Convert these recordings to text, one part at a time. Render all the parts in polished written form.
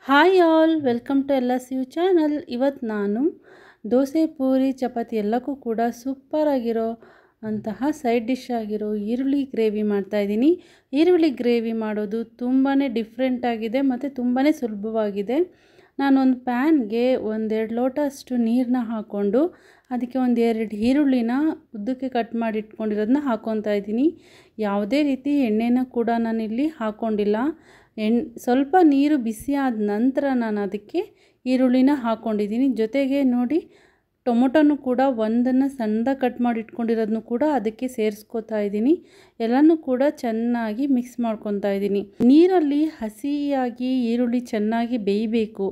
Hi all, welcome to LSU channel. ಇವತ್ತು ನಾನು ದೋಸೆ, ಪೂರಿ, ಚಪಾತಿ ಎಲ್ಲಕ್ಕೂ ಕೂಡ ಸೂಪರ್ ಆಗಿರೋ ಅಂತಹ ಸೈಡ್ ಡಿಶ್ ಆಗಿರೋ ಈರುಳ್ಳಿ ಗ್ರೇವಿ ಮಾಡ್ತಾಯಿದ್ದೀನಿ. ಈರುಳ್ಳಿ ಗ್ರೇವಿ ಮಾಡೋದು ತುಂಬಾ ಡಿಫ್ರೆಂಟ್ ಆಗಿದೆ ಮತ್ತು ತುಂಬಾ ಸುಲಭವಾಗಿದೆ. ನಾನೊಂದು ಪ್ಯಾನ್ಗೆ 1-2 ಲೋಟ ಅಷ್ಟು ನೀರನ್ನ ಹಾಕ್ಕೊಂಡು ಅದಕ್ಕೆ 1-2 ಈರುಳ್ಳಿನ ಉದ್ದಕ್ಕೆ ಕಟ್ ಮಾಡಿ ಇಟ್ಕೊಂಡಿರೋದನ್ನ ಹಾಕ್ಕೊತಾ ಇದ್ದೀನಿ. ಯಾವುದೇ ರೀತಿ ಎಣ್ಣೆನ ಕೂಡ ನಾನಿಲ್ಲಿ ಹಾಕ್ಕೊಂಡಿಲ್ಲ. ಸ್ವಲ್ಪ ನೀರು ಬಿಸಿ ಆದ ನಂತರ ನಾನು ಅದಕ್ಕೆ ಈರುಳ್ಳಿನ ಹಾಕ್ಕೊಂಡಿದ್ದೀನಿ. ಜೊತೆಗೆ ನೋಡಿ, ಟೊಮೊಟೊನು ಕೂಡ ಒಂದನ್ನು ಸಣ್ಣದಾಗಿ ಕಟ್ ಮಾಡಿ ಇಟ್ಕೊಂಡಿರೋದನ್ನು ಕೂಡ ಅದಕ್ಕೆ ಸೇರಿಸ್ಕೊತಾ ಇದ್ದೀನಿ. ಎಲ್ಲನೂ ಕೂಡ ಚೆನ್ನಾಗಿ ಮಿಕ್ಸ್ ಮಾಡ್ಕೊತಾ ಇದ್ದೀನಿ. ನೀರಲ್ಲಿ ಹಸಿಯಾಗಿ ಈರುಳ್ಳಿ ಚೆನ್ನಾಗಿ ಬೇಯಬೇಕು.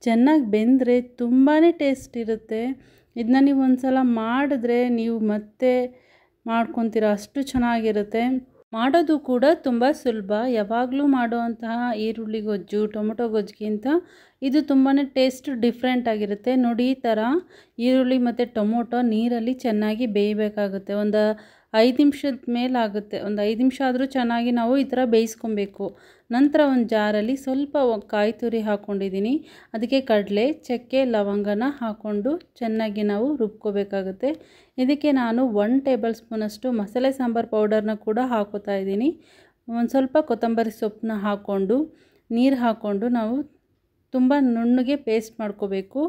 ಚೆನ್ನಾಗಿ ಬೆಂದರೆ ತುಂಬಾ ಟೇಸ್ಟ್ ಇರುತ್ತೆ. ಇದನ್ನ ನೀವು ಒಂದು ಸಲ ಮಾಡಿದ್ರೆ ನೀವು ಮತ್ತೆ ಮಾಡ್ಕೊತೀರ, ಅಷ್ಟು ಚೆನ್ನಾಗಿರುತ್ತೆ. ಮಾಡೋದು ಕೂಡ ತುಂಬ ಸುಲಭ. ಯಾವಾಗಲೂ ಮಾಡುವಂತಹ ಈರುಳ್ಳಿ ಗೊಜ್ಜು, ಟೊಮೊಟೊ ಗೊಜ್ಜಿಗಿಂತ ಇದು ತುಂಬಾ ಟೇಸ್ಟ್ ಡಿಫ್ರೆಂಟ್ ಆಗಿರುತ್ತೆ. ನೋಡಿ, ಈ ಥರ ಈರುಳ್ಳಿ ಮತ್ತು ಟೊಮೊಟೊ ನೀರಲ್ಲಿ ಚೆನ್ನಾಗಿ ಬೇಯಬೇಕಾಗುತ್ತೆ. ಒಂದು 5 ನಿಮಿಷದ ಮೇಲಾಗುತ್ತೆ. ಒಂದು 5 ನಿಮಿಷ ಆದರೂ ಚೆನ್ನಾಗಿ ನಾವು ಈ ಥರ ಬೇಯಿಸ್ಕೊಬೇಕು. ನಂತರ ಒಂದು ಜಾರಲ್ಲಿ ಸ್ವಲ್ಪ ಕಾಯಿ ತುರಿ ಹಾಕ್ಕೊಂಡಿದ್ದೀನಿ. ಅದಕ್ಕೆ ಕಡಲೆ, ಚಕ್ಕೆ, ಲವಂಗನ ಹಾಕ್ಕೊಂಡು ಚೆನ್ನಾಗಿ ನಾವು ರುಬ್ಕೋಬೇಕಾಗುತ್ತೆ. ಇದಕ್ಕೆ ನಾನು 1 ಟೇಬಲ್ ಸ್ಪೂನಷ್ಟು ಮಸಾಲೆ ಸಾಂಬಾರು ಪೌಡರ್ನ ಕೂಡ ಹಾಕೋತಾ ಇದ್ದೀನಿ. ಒಂದು ಸ್ವಲ್ಪ ಕೊತ್ತಂಬರಿ ಸೊಪ್ಪನ್ನ ಹಾಕ್ಕೊಂಡು ನೀರು ಹಾಕ್ಕೊಂಡು ನಾವು ತುಂಬ ನುಣ್ಣಗೆ ಪೇಸ್ಟ್ ಮಾಡ್ಕೋಬೇಕು.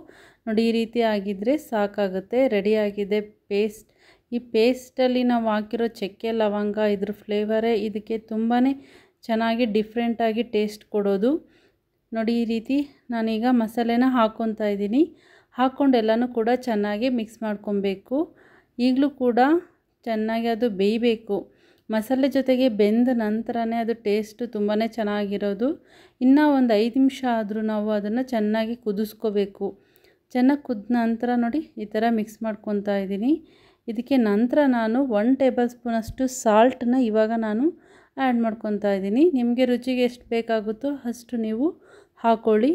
ನೋಡಿ, ಈ ರೀತಿ ಆಗಿದ್ದರೆ ಸಾಕಾಗುತ್ತೆ. ರೆಡಿಯಾಗಿದೆ ಪೇಸ್ಟ್. ಈ ಪೇಸ್ಟಲ್ಲಿ ನಾವು ಹಾಕಿರೋ ಚಕ್ಕೆ, ಲವಂಗ, ಇದ್ರ ಫ್ಲೇವರೇ ಇದಕ್ಕೆ ತುಂಬಾ ಚೆನ್ನಾಗಿ ಡಿಫ್ರೆಂಟಾಗಿ ಟೇಸ್ಟ್ ಕೊಡೋದು. ನೋಡಿ, ಈ ರೀತಿ ನಾನೀಗ ಮಸಾಲೆನ ಹಾಕ್ಕೊತಾ ಇದ್ದೀನಿ. ಹಾಕ್ಕೊಂಡು ಎಲ್ಲನೂ ಕೂಡ ಚೆನ್ನಾಗಿ ಮಿಕ್ಸ್ ಮಾಡ್ಕೊಬೇಕು. ಈಗಲೂ ಕೂಡ ಚೆನ್ನಾಗಿ ಅದು ಬೇಯಬೇಕು. ಮಸಾಲೆ ಜೊತೆಗೆ ಬೆಂದ ನಂತರನೇ ಅದು ಟೇಸ್ಟು ತುಂಬಾ ಚೆನ್ನಾಗಿರೋದು. ಇನ್ನೂ ಒಂದು 5 ನಿಮಿಷ ಆದರೂ ನಾವು ಅದನ್ನು ಚೆನ್ನಾಗಿ ಕುದಿಸ್ಕೋಬೇಕು. ಚೆನ್ನಾಗಿ ಕುದ್ದ ನಂತರ ನೋಡಿ, ಈ ಥರ ಮಿಕ್ಸ್ ಮಾಡ್ಕೊತಾ ಇದ್ದೀನಿ. ಇದಕ್ಕೆ ನಂತರ ನಾನು 1 ಟೇಬಲ್ ಸ್ಪೂನಷ್ಟು ಸಾಲ್ಟನ್ನ ಇವಾಗ ನಾನು ಆ್ಯಡ್ ಮಾಡ್ಕೊತಾ ಇದ್ದೀನಿ. ನಿಮಗೆ ರುಚಿಗೆ ಎಷ್ಟು ಬೇಕಾಗುತ್ತೋ ಅಷ್ಟು ನೀವು ಹಾಕ್ಕೊಳ್ಳಿ.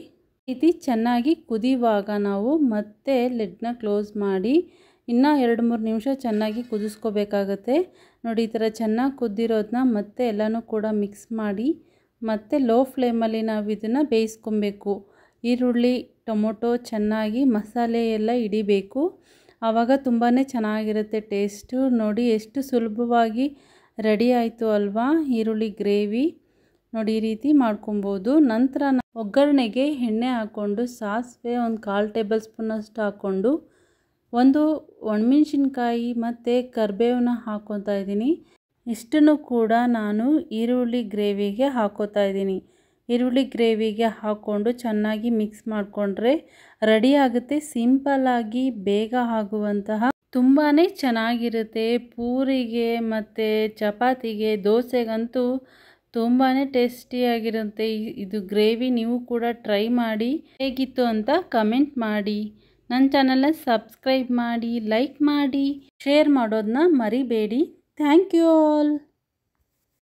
ಈ ರೀತಿ ಚೆನ್ನಾಗಿ ಕುದಿಯುವಾಗ ನಾವು ಮತ್ತೆ ಲಿಡ್ನ ಕ್ಲೋಸ್ ಮಾಡಿ ಇನ್ನೂ 2-3 ನಿಮಿಷ ಚೆನ್ನಾಗಿ ಕುದಿಸ್ಕೋಬೇಕಾಗತ್ತೆ. ನೋಡಿ, ಈ ಥರ ಚೆನ್ನಾಗಿ ಕುದ್ದಿರೋದನ್ನ ಮತ್ತೆ ಎಲ್ಲನೂ ಕೂಡ ಮಿಕ್ಸ್ ಮಾಡಿ ಮತ್ತೆ ಲೋ ಫ್ಲೇಮಲ್ಲಿ ನಾವು ಇದನ್ನು ಬೇಯಿಸ್ಕೊಬೇಕು. ಈರುಳ್ಳಿ, ಟೊಮೊಟೊ ಚೆನ್ನಾಗಿ ಮಸಾಲೆ ಎಲ್ಲ ಹಿಡಿಬೇಕು. ಆವಾಗ ತುಂಬಾ ಚೆನ್ನಾಗಿರುತ್ತೆ ಟೇಸ್ಟು. ನೋಡಿ, ಎಷ್ಟು ಸುಲಭವಾಗಿ ರೆಡಿ ಆಯಿತು ಅಲ್ವಾ ಈರುಳ್ಳಿ ಗ್ರೇವಿ. ನೋಡಿ, ಈ ರೀತಿ ಮಾಡ್ಕೊಬೋದು. ನಂತರ ಒಗ್ಗರಣೆಗೆ ಎಣ್ಣೆ ಹಾಕ್ಕೊಂಡು ಸಾಸಿವೆ 1/4 ಟೇಬಲ್ ಸ್ಪೂನಷ್ಟು ಹಾಕ್ಕೊಂಡು ಒಂದು ಒಣಮೆಣ್ಸಿನ್ಕಾಯಿ ಮತ್ತು ಕರಿಬೇವನ್ನ ಹಾಕ್ಕೊತಾ ಇದ್ದೀನಿ. ಇಷ್ಟನ್ನು ಕೂಡ ನಾನು ಈರುಳ್ಳಿ ಗ್ರೇವಿಗೆ ಹಾಕ್ಕೊತಾ ಇದ್ದೀನಿ. ಈರುಳ್ಳಿ ಗ್ರೇವಿಗೆ ಹಾಕ್ಕೊಂಡು ಚೆನ್ನಾಗಿ ಮಿಕ್ಸ್ ಮಾಡಿಕೊಂಡ್ರೆ ರೆಡಿ ಆಗುತ್ತೆ. ಸಿಂಪಲ್ಲಾಗಿ ಬೇಗ ಆಗುವಂತಹ ತುಂಬಾ ಚೆನ್ನಾಗಿರುತ್ತೆ. ಪೂರಿಗೆ ಮತ್ತು ಚಪಾತಿಗೆ, ದೋಸೆಗಂತೂ ತುಂಬಾ ಟೇಸ್ಟಿಯಾಗಿರುತ್ತೆ ಇದು ಗ್ರೇವಿ. ನೀವು ಕೂಡ ಟ್ರೈ ಮಾಡಿ, ಹೇಗಿತ್ತು ಅಂತ ಕಮೆಂಟ್ ಮಾಡಿ. ನನ್ನ ಚಾನಲ್ನ ಸಬ್ಸ್ಕ್ರೈಬ್ ಮಾಡಿ, ಲೈಕ್ ಮಾಡಿ, ಶೇರ್ ಮಾಡೋದನ್ನ ಮರಿಬೇಡಿ. Thank you all.